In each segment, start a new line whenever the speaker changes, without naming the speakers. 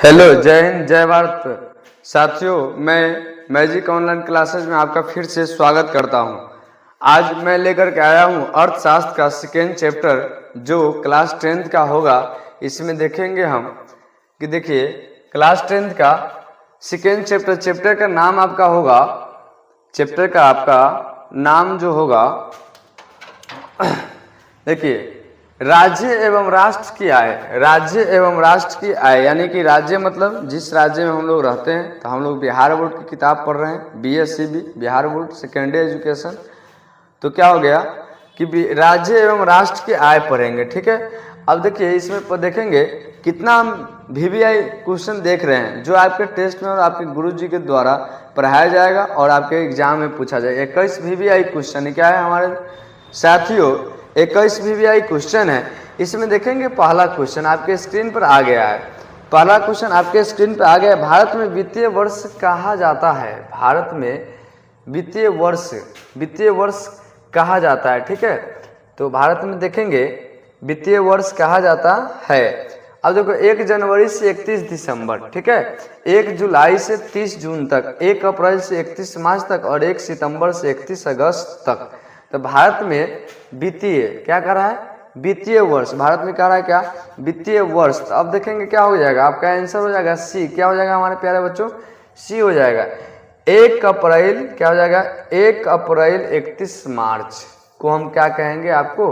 Hello, जय हिंद, जय भारत। साथियों, मैं मैजिक ऑनलाइन क्लासेस में आपका फिर से स्वागत करता हूं। आज मैं लेकर के आया हूं अर्थशास्त्र का सेकेंड चैप्टर जो क्लास 10th का होगा। इसमें देखेंगे हम कि देखिए क्लास 10th का सेकेंड चैप्टर का नाम आपका होगा, चैप्टर का आपका नाम जो होगा देखिए राज्य एवं राष्ट्र की आय। राज्य एवं राष्ट्र की आय यानी कि राज्य मतलब जिस राज्य में हम लोग रहते हैं। तो हम लोग बिहार बोर्ड की किताब पढ़ रहे हैं, BSCB Bihar board secondary education. तो क्या हो गया कि राज्य एवं राष्ट्र की आय पढ़ेंगे, ठीक है। अब देखिए इसमें देखेंगे कितना हम VVI क्वेश्चन देख रहे हैं जो आपके टेस्ट में और आपके गुरुजी के द्वारा पढ़ाया जाएगा और आपके एग्जाम में पूछा जाएगा। 21 VVI क्वेश्चन क्या है हमारे साथियों, 21 VVI क्वेश्चन है। इसमें देखेंगे पहला क्वेश्चन आपके स्क्रीन पर आ गया है। पहला क्वेश्चन आपके स्क्रीन पर आ गया है। भारत में वित्तीय वर्ष कहा जाता है। भारत में वित्तीय वर्ष कहा जाता है, ठीक है। तो भारत में देखेंगे वित्तीय वर्ष कहा जाता है। अब देखो 1 जनवरी से 31 दिसंबर, ठीक है। 1 जुलाई से 30 जून तक, 1 अप्रैल से 31 मार्च तक और 1 सितंबर से 31 अगस्त तक। तो भारत में वित्तीय क्या कर रहा है, वित्तीय वर्ष भारत में कह रहा है क्या, वित्तीय वर्ष। तो अब देखेंगे क्या हो जाएगा, आपका आंसर हो जाएगा सी। क्या हो जाएगा हमारे प्यारे बच्चों, सी हो जाएगा। 1 अप्रैल क्या हो जाएगा, 1 अप्रैल 31 मार्च को हम क्या कहेंगे, आपको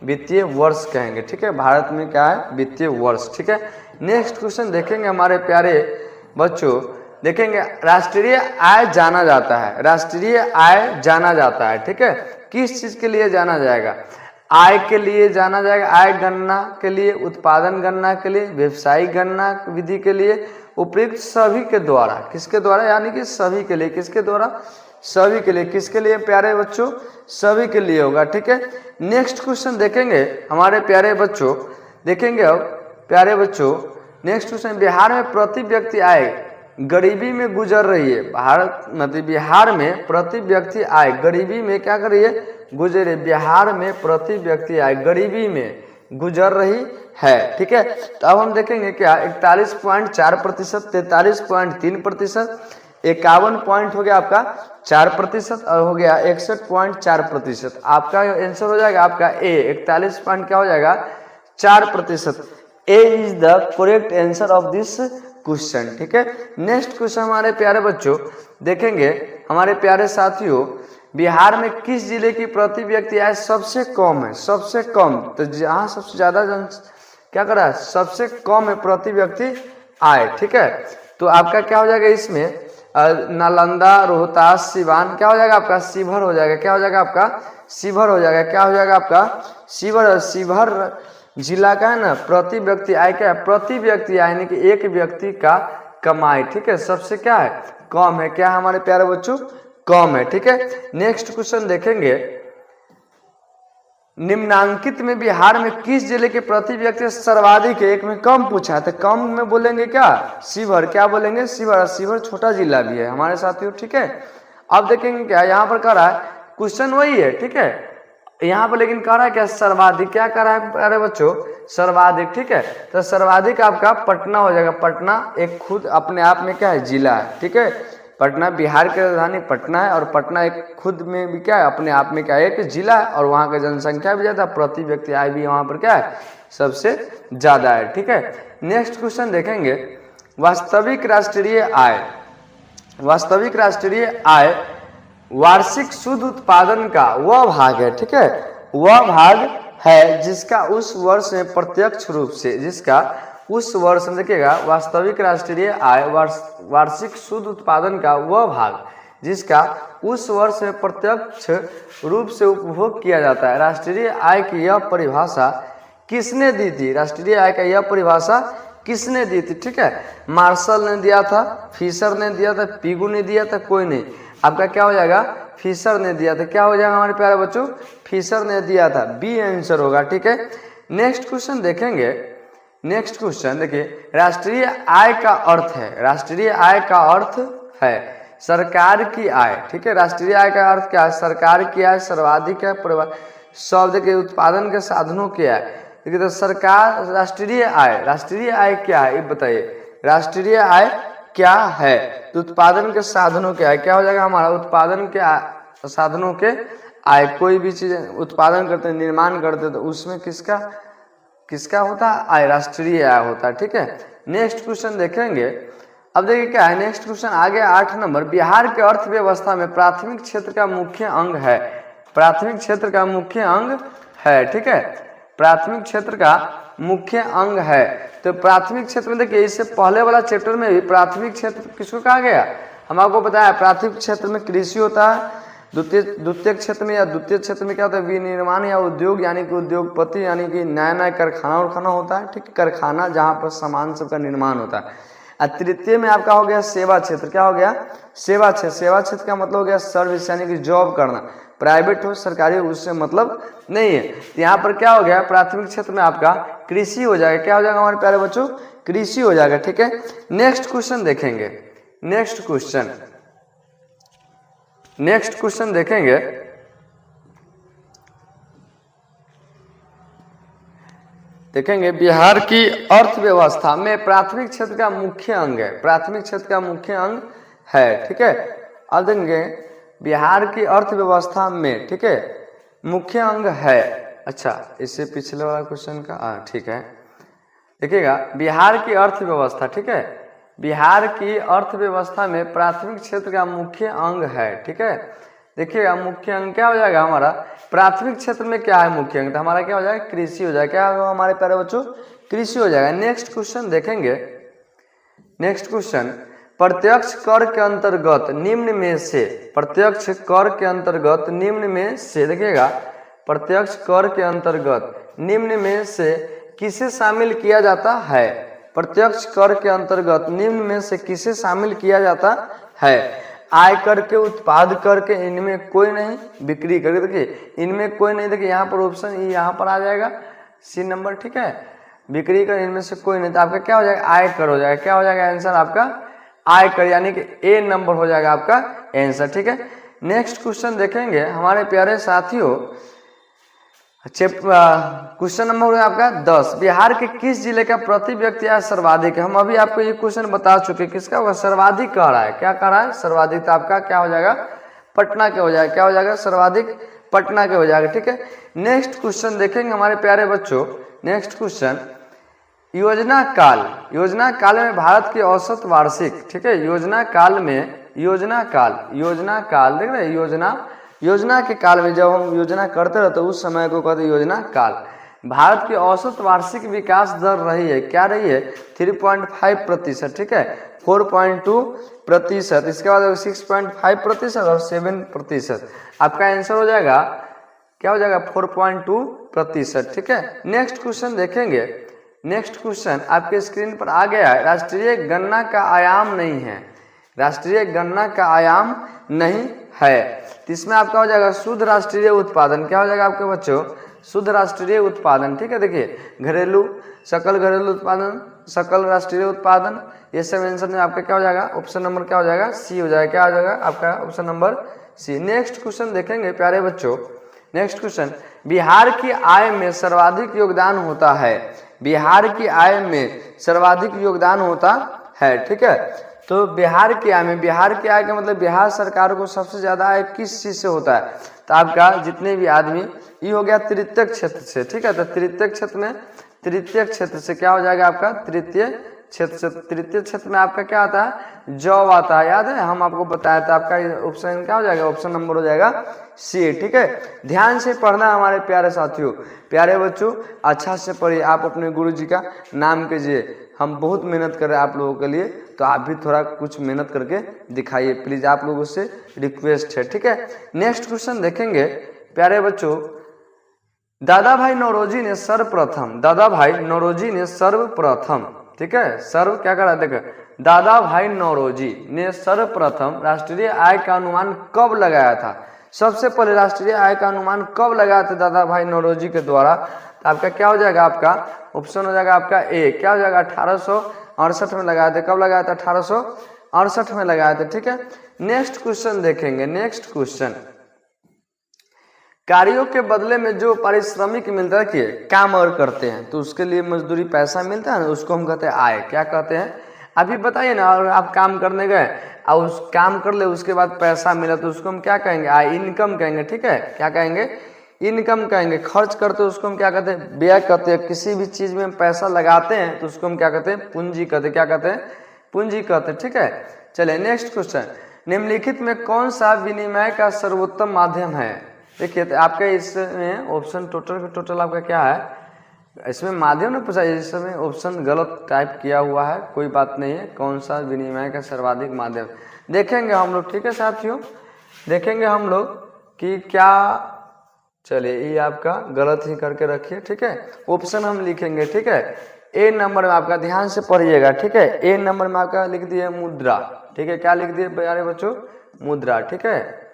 वित्तीय वर्ष कहेंगे, ठीक है। भारत में क्या है, वित्तीय वर्ष, ठीक है। नेक्स्ट क्वेश्चन देखेंगे हमारे प्यारे बच्चों, देखेंगे राष्ट्रीय आय जाना जाता है। राष्ट्रीय आय जाना जाता है, ठीक है। किस चीज के लिए जाना जाएगा, आय के लिए जाना जाएगा, आय गणना के लिए, उत्पादन गणना के लिए, व्यवसायिक गणना विधि के लिए, उपयुक्त सभी के द्वारा। किसके द्वारा, यानी कि सभी के लिए। किसके द्वारा, सभी के लिए। किसके लिए प्यारे बच्चों, सभी के लिए होगा, ठीक है। नेक्स्ट क्वेश्चन देखेंगे हमारे प्यारे बच्चों, देखेंगे अब प्यारे बच्चों नेक्स्ट क्वेश्चन, बिहार में प्रति व्यक्ति आय गरीबी में गुजर रही है। भारत मतलब बिहार में प्रति व्यक्ति आय गरीबी में क्या कर रही है, गुजर रही। बिहार में प्रति व्यक्ति आय गरीबी में गुजर रही है, ठीक है। तो अब हम देखेंगे क्या, 41.4%, 43.3%, 51 पॉइंट हो गया आपका 4% और हो गया 61.4%। आपका आंसर हो जाएगा आपका ए, 41 पॉइंट क्या हो जाएगा 4%। A is the correct answer of this question, ठीक है। नेक्स्ट क्वेश्चन हमारे प्यारे बच्चों देखेंगे हमारे प्यारे साथियों, बिहार में किस जिले की प्रति व्यक्ति आय सबसे कम है, सबसे कम। तो जहाँ सबसे ज्यादा क्या कर रहा है, सबसे कम है प्रति व्यक्ति आय, ठीक है। तो आपका क्या हो जाएगा इसमें, नालंदा, रोहतास, सिवान, क्या हो जाएगा आपका शिवहर हो जाएगा। क्या हो जाएगा आपका शिवहर हो जाएगा। क्या हो जाएगा आपका शिवहर। शिवहर जिला का है ना, प्रति व्यक्ति आय क्या है, प्रति व्यक्ति आय यानी कि एक व्यक्ति का कमाई, ठीक है, सबसे क्या है, कम है। क्या हमारे प्यारे बच्चों, कम है, ठीक है। नेक्स्ट क्वेश्चन देखेंगे, निम्नांकित में बिहार में किस जिले के प्रति व्यक्ति सर्वाधिक है। एक में कम पूछा है तो कम में बोलेंगे क्या, शिवहर। क्या बोलेंगे, शिवहर। शिवहर छोटा जिला भी है हमारे साथियों, ठीक है। अब देखेंगे क्या यहाँ पर कह रहा है, क्वेश्चन वही है, ठीक है। यहाँ पर लेकिन कह रहा है क्या, सर्वाधिक। क्या कह रहा है प्यारे बच्चों, सर्वाधिक, ठीक है। तो सर्वाधिक आपका पटना हो जाएगा। पटना एक खुद अपने आप में क्या है, जिला है, ठीक है। पटना बिहार की राजधानी पटना है और पटना एक खुद में भी क्या है, अपने आप में क्या है, एक जिला है और वहाँ की जनसंख्या भी ज़्यादा, प्रति व्यक्ति आय भी वहाँ पर क्या है, सबसे ज़्यादा है, ठीक है। नेक्स्ट क्वेश्चन देखेंगे, वास्तविक राष्ट्रीय आय। वास्तविक राष्ट्रीय आय वार्षिक शुद्ध उत्पादन का वह भाग है, ठीक है, वह भाग है जिसका उस वर्ष में प्रत्यक्ष रूप से, जिसका उस वर्ष में देखिएगा, वास्तविक राष्ट्रीय आय वार्षिक शुद्ध उत्पादन का वह भाग जिसका उस वर्ष में प्रत्यक्ष रूप से उपभोग किया जाता है। राष्ट्रीय आय की यह परिभाषा किसने दी थी, राष्ट्रीय आय का यह परिभाषा किसने दी थी, ठीक है। मार्शल ने दिया था, फिशर ने दिया था, पिगू ने दिया था, कोई नहीं। आपका क्या हो जाएगा, फिशर ने दिया था। क्या हो जाएगा हमारे प्यारे बच्चों, फिशर ने दिया था, बी आंसर होगा, ठीक है। नेक्स्ट क्वेश्चन देखेंगे, नेक्स्ट क्वेश्चन देखिए, राष्ट्रीय आय का अर्थ है, राष्ट्रीय आय का अर्थ है सरकार की आय, ठीक है। राष्ट्रीय आय का अर्थ क्या है, सरकार की आय, सर्वाधिक है, शब्द के उत्पादन के साधनों की आय। देखिए तो सरकार, राष्ट्रीय आय क्या है ये बताइए। राष्ट्रीय आय क्या है? तो उत्पादन के साधनों के आय क्या हो जाएगा हमारा? उत्पादन के साधनों के आय। कोई भी चीज उत्पादन करते हैं, निर्माण करते हैं, तो उसमें किसका होता है? आय, राष्ट्रीय आय होता है। ठीक है, नेक्स्ट क्वेश्चन देखेंगे। अब देखिए क्या है नेक्स्ट क्वेश्चन आगे 8 नंबर। बिहार के अर्थव्यवस्था में प्राथमिक क्षेत्र का मुख्य अंग है। प्राथमिक क्षेत्र का मुख्य अंग है। ठीक है, प्राथमिक क्षेत्र का मुख्य अंग है। तो प्राथमिक क्षेत्र में देखिए इससे पहले वाला चैप्टर में भी प्राथमिक क्षेत्र किसको कहा गया? हम आपको बताया प्राथमिक क्षेत्र में कृषि होता है, द्वितीय क्षेत्र में या द्वितीय क्षेत्र में क्या होता है? विनिर्माण या उद्योग, यानी कि उद्योगपति, यानी कि नया नया कारखाना होता है। ठीक, कारखाना जहाँ पर सामान सबका निर्माण होता है। और तृतीय में आपका हो गया सेवा क्षेत्र। क्या हो गया? सेवा क्षेत्र। सेवा क्षेत्र का मतलब हो गया सर्विस, यानी कि जॉब करना, प्राइवेट हो सरकारी हो उससे मतलब नहीं है। तो यहाँ पर क्या हो गया? प्राथमिक क्षेत्र में आपका कृषि हो जाएगा। क्या हो जाएगा हमारे प्यारे बच्चों? कृषि हो जाएगा। ठीक है, नेक्स्ट क्वेश्चन देखेंगे। नेक्स्ट क्वेश्चन देखेंगे। बिहार की अर्थव्यवस्था में प्राथमिक क्षेत्र का मुख्य अंग है। प्राथमिक क्षेत्र का मुख्य अंग है। ठीक है, अब देखेंगे बिहार की अर्थव्यवस्था में, ठीक है, मुख्य अंग है। अच्छा, इससे पिछले वाला क्वेश्चन का ठीक है, देखिएगा बिहार की अर्थव्यवस्था। ठीक है, बिहार की अर्थव्यवस्था में प्राथमिक क्षेत्र का मुख्य अंग है। ठीक है, देखिएगा मुख्य अंग क्या हो जाएगा हमारा? प्राथमिक क्षेत्र में क्या है मुख्य अंग? तो हमारा क्या हो जाएगा? कृषि हो जाएगा। क्या होगा हमारे प्यारे बच्चों? कृषि हो जाएगा। नेक्स्ट क्वेश्चन देखेंगे। नेक्स्ट क्वेश्चन, प्रत्यक्ष कर के अंतर्गत निम्न में से, प्रत्यक्ष कर के अंतर्गत निम्न में से, देखिएगा प्रत्यक्ष कर के अंतर्गत निम्न में से किसे शामिल किया जाता है? प्रत्यक्ष कर के अंतर्गत निम्न में से किसे शामिल किया जाता है? आय कर के, उत्पाद कर के, इनमें कोई नहीं। बिक्री करके, देखिए इनमें कोई नहीं। देखिए यहाँ पर ऑप्शन ई यहाँ पर आ जाएगा, सी नंबर। ठीक है, बिक्री कर, इनमें से कोई नहीं। तो आपका क्या हो जाएगा? आय कर हो जाएगा। क्या हो जाएगा आंसर आपका? आय कर, यानी कि ए नंबर हो जाएगा आपका आंसर। ठीक है, नेक्स्ट क्वेश्चन देखेंगे हमारे प्यारे साथियों। क्वेश्चन नंबर है आपका 10। बिहार के किस जिले का प्रति व्यक्ति आय सर्वाधिक है? हम अभी आपको ये क्वेश्चन बता चुके, किसका होगा? सर्वाधिक कह रहा है। क्या कह रहा है? सर्वाधिक। तो आपका क्या हो जाएगा? पटना के हो जाएगा। क्या हो जाएगा? सर्वाधिक पटना के हो जाएगा। ठीक है, नेक्स्ट क्वेश्चन देखेंगे हमारे प्यारे बच्चों। नेक्स्ट क्वेश्चन, योजना काल। योजना काल में भारत की औसत वार्षिक, ठीक है, योजना काल में, योजना काल देख रहे हैं, योजना के काल में जब हम योजना करते रहते उस समय को कहते हैं योजना काल। भारत की औसत वार्षिक विकास दर रही है, क्या रही है? 3.5%। ठीक है, 4.2%, इसके बाद 6.5% और 7%। आपका आंसर हो जाएगा, क्या हो जाएगा? 4.2%। ठीक है, नेक्स्ट क्वेश्चन देखेंगे। नेक्स्ट क्वेश्चन आपके स्क्रीन पर आ गया है। राष्ट्रीय गन्ना का आयाम नहीं है। राष्ट्रीय गन्ना का आयाम नहीं है। इसमें आपका हो जाएगा शुद्ध राष्ट्रीय उत्पादन। क्या हो जाएगा आपके बच्चों? शुद्ध राष्ट्रीय उत्पादन। ठीक है, देखिए घरेलू, सकल घरेलू उत्पादन, सकल राष्ट्रीय उत्पादन, ये सब आंसर में आपका क्या हो जाएगा? ऑप्शन नंबर क्या हो जाएगा? सी हो जाएगा। क्या हो जाएगा आपका? Option number C. Next question देखेंगे प्यारे बच्चों। नेक्स्ट क्वेश्चन, बिहार की आय में सर्वाधिक योगदान होता है। बिहार की आय में सर्वाधिक योगदान होता है। ठीक है, तो बिहार की आय में, बिहार की आय का मतलब बिहार सरकार को सबसे ज्यादा आय किस चीज से होता है? तो आपका जितने भी आदमी, ये हो गया तृतीय क्षेत्र से। ठीक है, तो तृतीय क्षेत्र से क्या हो जाएगा आपका? तृतीय क्षेत्र से। तृतीय क्षेत्र में आपका क्या आता है? जॉब आता है, याद है हम आपको बताया था। आपका ऑप्शन क्या हो जाएगा? ऑप्शन नंबर हो जाएगा सी। ठीक है, ध्यान से पढ़ना हमारे प्यारे साथियों, प्यारे बच्चों, अच्छा से पढ़िए। आप अपने गुरु जी का नाम कीजिए। हम बहुत मेहनत कर रहे हैं आप लोगों के लिए, तो आप भी थोड़ा कुछ मेहनत करके दिखाइए प्लीज, आप लोगों से रिक्वेस्ट है। ठीक है, नेक्स्ट क्वेश्चन देखेंगे प्यारे बच्चों। दादा भाई नौरोजी ने सर्वप्रथम, दादा भाई नौरोजी ने सर्वप्रथम, ठीक है, सर्व क्या करा? देखो, दादा भाई नौरोजी ने सर्वप्रथम राष्ट्रीय आय का अनुमान कब लगाया था? सबसे पहले राष्ट्रीय आय का अनुमान कब लगाया था दादा भाई नौरोजी के द्वारा? तो आपका क्या हो जाएगा? आपका ऑप्शन हो जाएगा आपका ए। क्या हो जाएगा? 1868 में लगाया था। कब लगाया था? 1868 में लगाया था। ठीक है, नेक्स्ट क्वेश्चन देखेंगे। नेक्स्ट क्वेश्चन, कार्यों के बदले में जो पारिश्रमिक मिलता है, काम और करते हैं तो उसके लिए मजदूरी पैसा मिलता है ना, उसको हम कहते हैं आय। क्या कहते हैं? अभी बताइए ना, और आप काम करने गए और उस काम कर ले, उसके बाद पैसा मिला तो उसको हम क्या कहेंगे? आय, इनकम कहेंगे। ठीक है, क्या कहेंगे? इनकम कहेंगे। खर्च करते उसको हम क्या कहते हैं? व्यय कहते हैं। किसी भी चीज में हम पैसा लगाते हैं तो उसको हम क्या कहते हैं? पूंजी कहते हैं। क्या कहते हैं? पूंजी कहते हैं। ठीक है, चलिए नेक्स्ट क्वेश्चन, निम्नलिखित में कौन सा विनिमय का सर्वोत्तम माध्यम है? देखिए तो आपका इसमें ऑप्शन टोटल आपका क्या है? इसमें माध्यम ने पूछा, इस समय ऑप्शन गलत टाइप किया हुआ है, कोई बात नहीं है। कौन सा विनिमय का सर्वाधिक माध्यम देखेंगे हम लोग। ठीक है साथियों, देखेंगे हम लोग कि क्या, चलिए ये आपका गलत ही करके रखिए। ठीक है, ऑप्शन हम लिखेंगे। ठीक है, ए नंबर में आपका ध्यान से पढ़िएगा। ठीक है, ए नंबर में आपका लिख दिए मुद्रा। ठीक है, क्या लिख दिए प्यारे बच्चों? मुद्रा। ठीक है,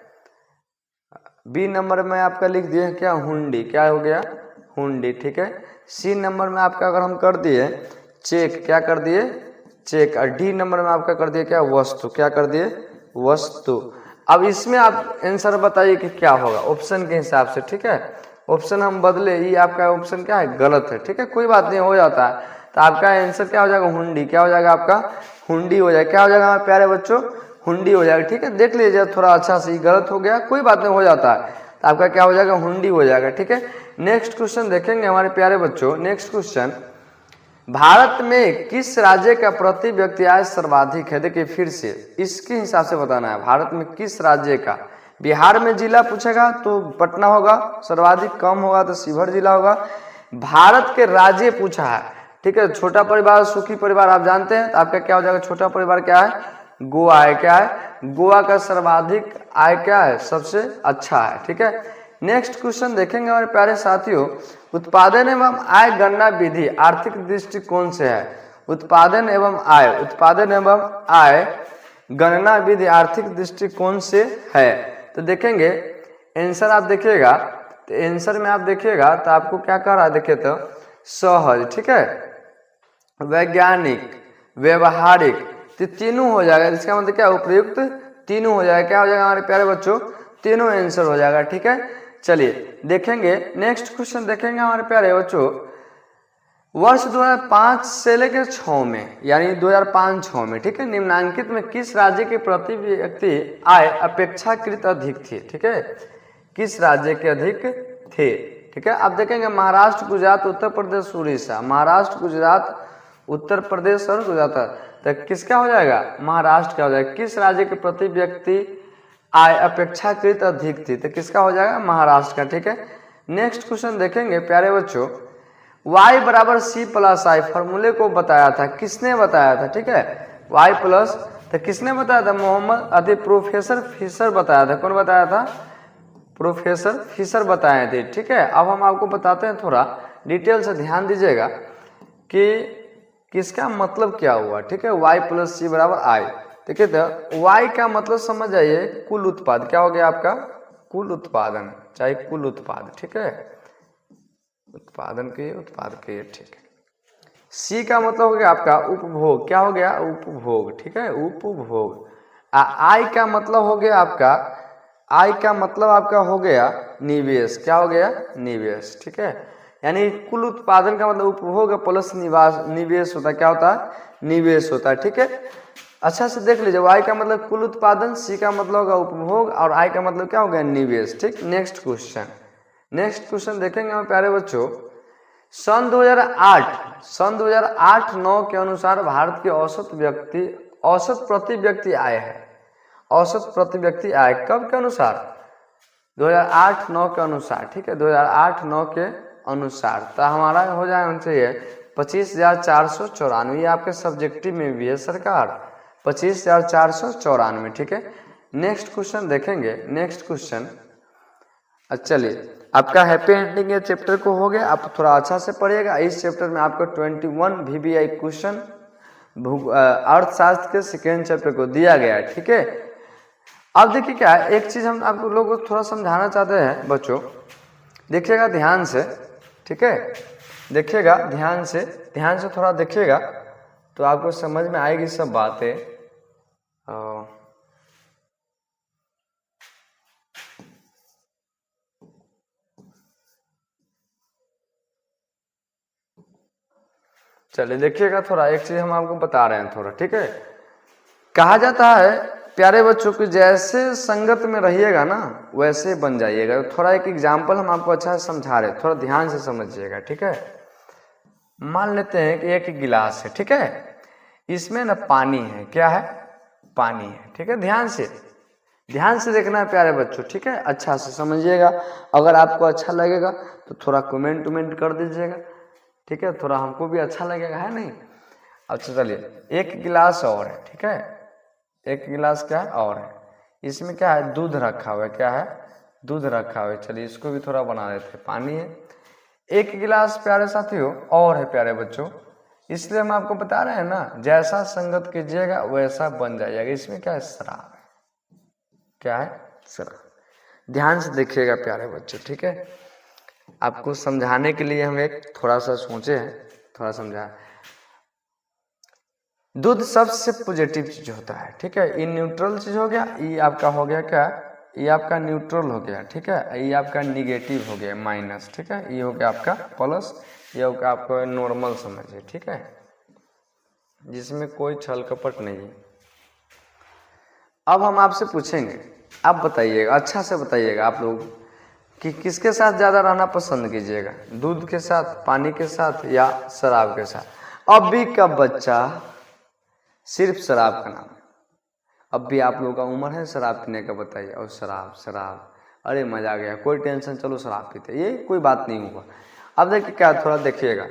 बी नंबर में आपका लिख दिए क्या? हुंडी। क्या हो गया? हुंडी। ठीक है, सी नंबर में आपका अगर हम कर दिए चेक, क्या कर दिए? चेक। और डी नंबर में आपका कर दिए क्या? वस्तु। क्या कर दिए? वस्तु। अब इसमें आप आंसर बताइए कि क्या होगा ऑप्शन के हिसाब से। ठीक है, ऑप्शन हम बदले, ये आपका ऑप्शन क्या है? गलत है। ठीक है, कोई बात नहीं, हो जाता है। तो आपका आंसर क्या हो जाएगा? हुंडी। क्या हो जाएगा आपका? हुंडी हो जाएगा। क्या हो जाएगा हमारे प्यारे बच्चों? हुंडी हो जाएगा। ठीक है, देख लीजिए थोड़ा अच्छा से, गलत हो गया, कोई बात नहीं, हो जाता है। तो आपका क्या हो जाएगा? हुंडी हो जाएगा। ठीक है, नेक्स्ट क्वेश्चन देखेंगे हमारे प्यारे बच्चों। नेक्स्ट क्वेश्चन, भारत में किस राज्य का प्रति व्यक्ति आय सर्वाधिक है? देखिए फिर से इसके हिसाब से बताना है, भारत में किस राज्य का। बिहार में जिला पूछेगा तो पटना होगा, सर्वाधिक कम होगा तो शिवहर जिला होगा। भारत के राज्य पूछा है। ठीक है, छोटा परिवार सुखी परिवार आप जानते हैं, तो आपका क्या हो जाएगा? छोटा परिवार क्या है? गोवा है। क्या है? गोवा का सर्वाधिक आय क्या है? सबसे अच्छा है। ठीक है, नेक्स्ट क्वेश्चन देखेंगे हमारे प्यारे साथियों, उत्पादन एवं आय गणना विधि आर्थिक दृष्टिकोण से है। उत्पादन एवं आय, उत्पादन एवं आय गणना विधि आर्थिक दृष्टिकोण से है। तो देखेंगे आंसर आप देखिएगा, तो आंसर में आप देखिएगा तो आपको क्या कह रहा है? देखिए तो सहज। ठीक है, वैज्ञानिक, व्यवहारिक, तो तीनों हो जाएगा। इसका मतलब क्या? उपयुक्त तीनों हो जाएगा। क्या हो जाएगा हमारे प्यारे बच्चों? तीनों आंसर हो जाएगा। ठीक है, चलिए देखेंगे नेक्स्ट क्वेश्चन देखेंगे हमारे प्यारे बच्चों, वर्ष 2005 से लेकर 6 में, यानी 2005-6 में, ठीक है, निम्नांकित में किस राज्य के प्रति व्यक्ति आय अपेक्षाकृत अधिक थी? ठीक है, किस राज्य के अधिक थे? ठीक है, अब देखेंगे महाराष्ट्र, गुजरात, उत्तर प्रदेश, उड़ीसा। महाराष्ट्र, गुजरात, उत्तर प्रदेश और गुजरात, तो किसका हो जाएगा? महाराष्ट्र का हो जाएगा। किस राज्य के प्रति व्यक्ति आय अपेक्षाकृत अधिक थी? तो किसका हो जाएगा? महाराष्ट्र का। ठीक है, नेक्स्ट क्वेश्चन देखेंगे प्यारे बच्चों, y बराबर सी प्लस आई फॉर्मूले को बताया था, किसने बताया था? ठीक है, y प्लस, तो किसने बताया था? मोहम्मद अति प्रोफेसर फिशर बताया था। कौन बताया था? प्रोफेसर फिशर बताए थे। ठीक है, अब हम आपको बताते हैं, थोड़ा डिटेल से ध्यान दीजिएगा कि किसका मतलब क्या हुआ। ठीक है, y प्लस सी बराबर आई। ठीक है, तो y का मतलब समझ जाइए कुल उत्पाद। क्या हो गया आपका? कुल उत्पादन, चाहे कुल उत्पाद। ठीक है, उत्पादन के उत्पाद के। ठीक है, सी का मतलब हो गया आपका उपभोग। क्या हो गया? उपभोग। ठीक है, उपभोग। आई का मतलब हो गया आपका, आई का मतलब आपका हो गया निवेश। क्या हो गया? निवेश। ठीक है, यानी कुल उत्पादन का मतलब उपभोग प्लस निवेश होता है। क्या होता है? निवेश होता है। ठीक है, अच्छा से देख लीजिए, वाई का मतलब कुल उत्पादन, सी का मतलब होगा उपभोग, और आई का मतलब क्या हो गया? निवेश। ठीक, नेक्स्ट क्वेश्चन, नेक्स्ट क्वेश्चन देखेंगे हम प्यारे बच्चों, सन 2008-9 के अनुसार भारत के औसत प्रति व्यक्ति आय है। औसत प्रति व्यक्ति आय कब के अनुसार? 2008-9 के अनुसार। ठीक है, 2008-9 के अनुसार, तो हमारा हो जाना चाहिए 25,494। आपके सब्जेक्टिव में भी है सरकार, 25,494। ठीक है, नेक्स्ट क्वेश्चन देखेंगे। नेक्स्ट क्वेश्चन, चलिए आपका हैप्पी एंडिंग ये चैप्टर को हो गया, आप थोड़ा अच्छा से पढ़िएगा। इस चैप्टर में आपको 21 VBI क्वेश्चन अर्थशास्त्र के सेकेंड चैप्टर को दिया गया है। ठीक है, अब देखिए क्या है, एक चीज हम आप लोगों को थोड़ा समझाना चाहते हैं बच्चों, देखिएगा ध्यान से। ठीक है, देखिएगा ध्यान से थोड़ा देखिएगा तो आपको समझ में आएगी सब बातें। चलिए देखिएगा थोड़ा, एक चीज हम आपको बता रहे हैं थोड़ा, ठीक है। कहा जाता है प्यारे बच्चों की जैसे संगत में रहिएगा ना वैसे बन जाइएगा। थोड़ा एक एग्जाम्पल हम आपको अच्छा से समझा रहे हैं, थोड़ा ध्यान से समझिएगा, ठीक है। मान लेते हैं कि एक गिलास है, ठीक है, इसमें ना पानी है, क्या है, पानी है, ठीक है। ध्यान से देखना है प्यारे बच्चों, ठीक है, अच्छा से समझिएगा। अगर आपको अच्छा लगेगा तो थोड़ा कमेंट कर दीजिएगा, ठीक है, थोड़ा हमको भी अच्छा लगेगा, है नहीं। अच्छा चलिए, एक गिलास और है, ठीक है, एक गिलास क्या है और है, इसमें क्या है, दूध रखा हुआ है, क्या है, दूध रखा हुआ है। चलिए इसको भी थोड़ा बना देते हैं, पानी है। एक गिलास प्यारे साथियों और है प्यारे बच्चों, इसलिए हम आपको बता रहे हैं ना, जैसा संगत कीजिएगा वैसा बन जाइएगा। इसमें क्या है, शराब है, क्या है, शराब। ध्यान से देखिएगा प्यारे बच्चों, ठीक है। आपको समझाने के लिए हम एक थोड़ा सा सोचे हैं, थोड़ा समझा। दूध सबसे पॉजिटिव चीज होता है, ठीक है। ये न्यूट्रल चीज हो गया, ये आपका हो गया क्या, ये आपका न्यूट्रल हो गया, ठीक है। ये आपका निगेटिव हो गया, माइनस, ठीक है। ये हो गया आपका प्लस, ये हो गया आपको नॉर्मल समझिए, ठीक है, जिसमें कोई छल कपट नहीं है। अब हम आपसे पूछेंगे, आप बताइएगा, अच्छा से बताइएगा आप लोग कि किसके साथ ज़्यादा रहना पसंद कीजिएगा, दूध के साथ, पानी के साथ या शराब के साथ। अभी का बच्चा सिर्फ शराब का नाम है। अब भी आप लोगों का उम्र है शराब पीने का, बताइए, और शराब, अरे मजा आ गया, कोई टेंशन, चलो शराब पीते, ये कोई बात नहीं हुआ। अब देखिए क्या, थोड़ा देखिएगा,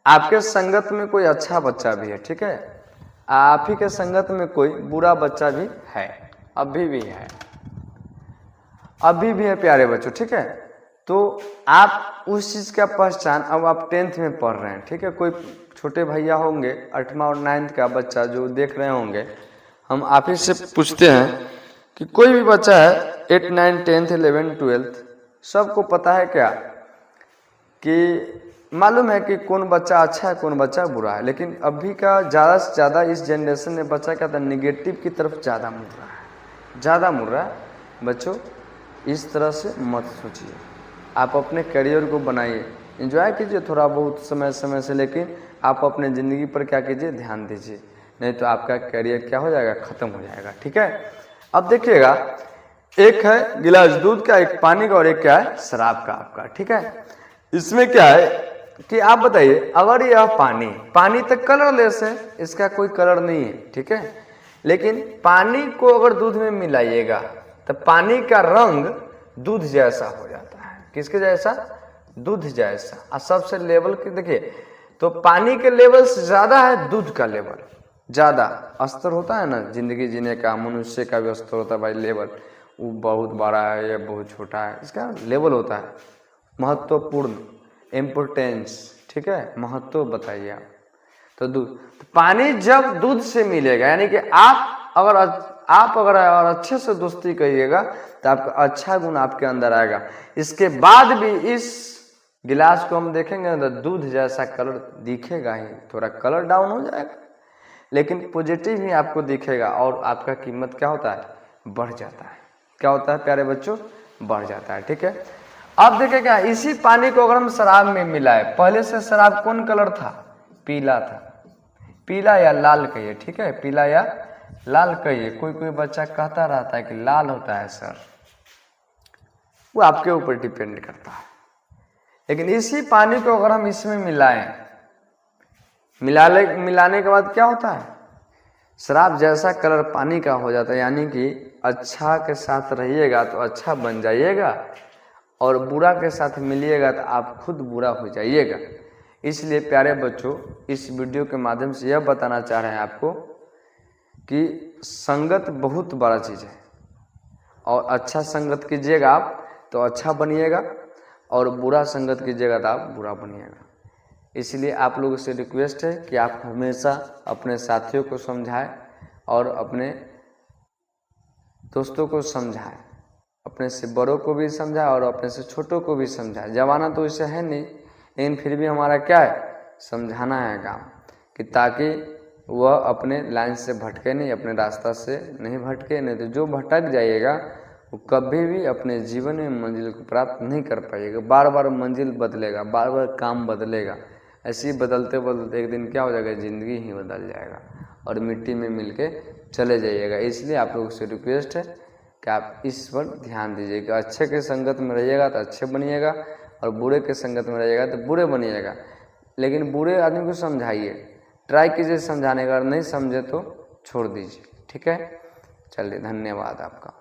आपके संगत में कोई अच्छा बच्चा भी है, ठीक है, आप ही के संगत में कोई बुरा बच्चा भी है, अभी भी है प्यारे बच्चों, ठीक है। तो आप उस चीज़ का पहचान, अब आप 10th में पढ़ रहे हैं, ठीक है, कोई छोटे भैया होंगे 8वां और 9th का बच्चा जो देख रहे होंगे, हम आप ही से पूछते हैं कि कोई भी बच्चा है 8, 9, 10th, 11, 12 सबको पता है क्या कि मालूम है कि कौन बच्चा अच्छा है कौन बच्चा बुरा है। लेकिन अभी का ज़्यादा से ज़्यादा इस जनरेशन में बच्चा क्या था, निगेटिव की तरफ ज़्यादा मुड़ रहा है। बच्चों इस तरह से मत सोचिए, आप अपने करियर को बनाइए, एंजॉय कीजिए थोड़ा बहुत समय से, लेकिन आप अपने ज़िंदगी पर क्या कीजिए, ध्यान दीजिए, नहीं तो आपका करियर क्या हो जाएगा, ख़त्म हो जाएगा, ठीक है। अब देखिएगा, एक है गिलास दूध का, एक पानी का, और एक क्या है, शराब का आपका, ठीक है। इसमें क्या है कि आप बताइए, अगर यह पानी तक कलरलेस है, इसका कोई कलर नहीं है, ठीक है, लेकिन पानी को अगर दूध में मिलाइएगा तो पानी का रंग दूध जैसा हो जाता है, किसके जैसा, दूध जैसा। और सबसे लेवल की देखिए, तो पानी के लेवल से ज्यादा है दूध का लेवल, ज्यादा स्तर होता है ना जिंदगी जीने का, मनुष्य का भी स्तर होता है भाई, लेवल, वो बहुत बड़ा है या बहुत छोटा है, इसका लेवल होता है, महत्वपूर्ण, इम्पोर्टेंस, ठीक है, महत्व बताइए आप। तो दूध, तो पानी जब दूध से मिलेगा, यानी कि आप अगर अच्छे से दोस्ती करिएगा तो आपका अच्छा गुण आपके अंदर आएगा। इसके बाद भी इस गिलास को हम देखेंगे तो दूध जैसा कलर दिखेगा ही, थोड़ा कलर डाउन हो जाएगा, लेकिन पॉजिटिव ही आपको दिखेगा, और आपका कीमत क्या होता है, बढ़ जाता है। क्या होता है प्यारे बच्चों, बढ़ जाता है, ठीक है। अब देखिए क्या, इसी पानी को अगर हम शराब में मिलाए, पहले से शराब कौन कलर था, पीला था, पीला या लाल कहिए, ठीक है, पीला या लाल कहिए। कोई बच्चा कहता रहता है कि लाल होता है सर, वो आपके ऊपर डिपेंड करता है। लेकिन इसी पानी को अगर हम इसमें मिलाने के बाद क्या होता है, शराब जैसा कलर पानी का हो जाता है। यानी कि अच्छा के साथ रहिएगा तो अच्छा बन जाइएगा, और बुरा के साथ मिलिएगा तो आप खुद बुरा हो जाइएगा। इसलिए प्यारे बच्चों, इस वीडियो के माध्यम से यह बताना चाह रहे हैं आपको कि संगत बहुत बड़ा चीज़ है, और अच्छा संगत कीजिएगा आप तो अच्छा बनिएगा, और बुरा संगत कीजिएगा तो आप बुरा बनिएगा। इसलिए आप लोगों से रिक्वेस्ट है कि आप हमेशा अपने साथियों को समझाएं और अपने दोस्तों को समझाएं, अपने से बड़ों को भी समझाएं और अपने से छोटों को भी समझाएं। जमाना तो इसे है नहीं, लेकिन फिर भी हमारा क्या है, समझाना है काम, कि ताकि वह अपने लाइन से भटके नहीं, अपने रास्ता से नहीं भटके। नहीं तो जो भटक जाइएगा वो कभी भी अपने जीवन में मंजिल को प्राप्त नहीं कर पाइएगा। बार बार मंजिल बदलेगा, बार बार काम बदलेगा, ऐसे ही बदलते बदलते एक दिन क्या हो जाएगा, ज़िंदगी ही बदल जाएगा और मिट्टी में मिल के चले जाइएगा। इसलिए आप लोगों से रिक्वेस्ट है कि आप इस पर ध्यान दीजिएगा। अच्छे के संगत में रहिएगा तो अच्छे बनिएगा और बुरे के संगत में रहिएगा तो बुरे बनिएगा। लेकिन बुरे आदमी को समझाइए, ट्राई कीजिए समझाने का, नहीं समझे तो छोड़ दीजिए। ठीक है, चलिए धन्यवाद आपका।